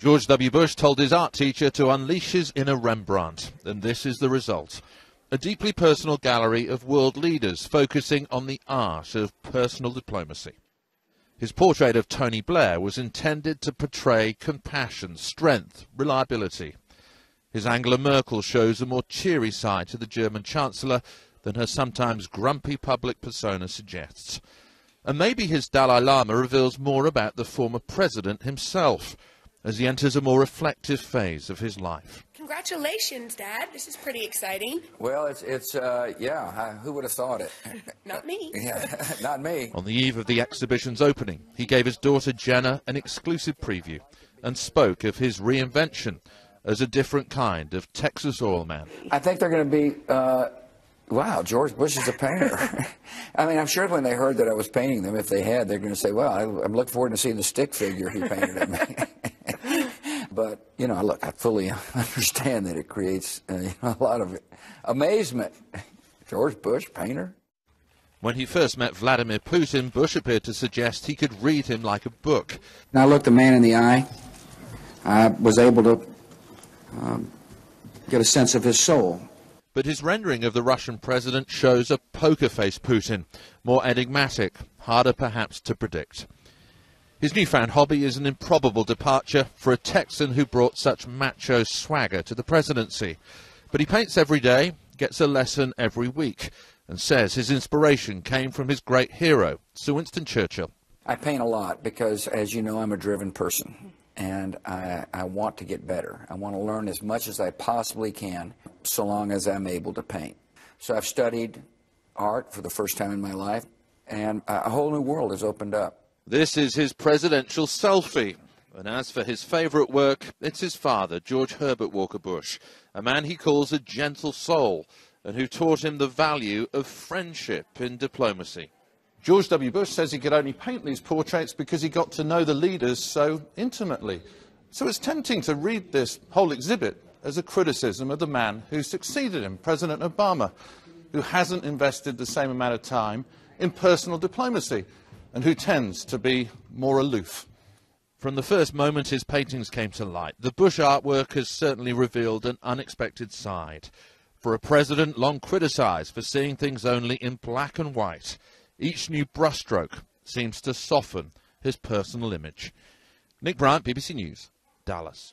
George W. Bush told his art teacher to unleash his inner Rembrandt, and this is the result. A deeply personal gallery of world leaders focusing on the art of personal diplomacy. His portrait of Tony Blair was intended to portray compassion, strength, reliability. His Angela Merkel shows a more cheery side to the German Chancellor than her sometimes grumpy public persona suggests. And maybe his Dalai Lama reveals more about the former president himself, as he enters a more reflective phase of his life. Congratulations, Dad. This is pretty exciting. Well, yeah, who would have thought it? Not me. Yeah, not me. On the eve of the exhibition's opening, he gave his daughter Jenna an exclusive preview and spoke of his reinvention as a different kind of Texas oil man. I think they're going to be, wow, George Bush is a painter. I mean, I'm sure when they heard that I was painting them, if they had, they're going to say, well, I'm looking forward to seeing the stick figure he painted of me. But, you know, look, I fully understand that it creates a lot of amazement. George Bush, painter? When he first met Vladimir Putin, Bush appeared to suggest he could read him like a book. And I looked the man in the eye. I was able to get a sense of his soul. But his rendering of the Russian president shows a poker-faced Putin, more enigmatic, harder perhaps to predict. His newfound hobby is an improbable departure for a Texan who brought such macho swagger to the presidency. But he paints every day, gets a lesson every week, and says his inspiration came from his great hero, Sir Winston Churchill. I paint a lot because, as you know, I'm a driven person, and I want to get better. I want to learn as much as I possibly can, so long as I'm able to paint. So I've studied art for the first time in my life, and a whole new world has opened up. This is his presidential selfie. And as for his favourite work, it's his father, George Herbert Walker Bush, a man he calls a gentle soul, and who taught him the value of friendship in diplomacy. George W. Bush says he could only paint these portraits because he got to know the leaders so intimately. So it's tempting to read this whole exhibit as a criticism of the man who succeeded him, President Obama, who hasn't invested the same amount of time in personal diplomacy and who tends to be more aloof. From the first moment his paintings came to light, the Bush artwork has certainly revealed an unexpected side. For a president long criticised for seeing things only in black and white, each new brushstroke seems to soften his personal image. Nick Bryant, BBC News, Dallas.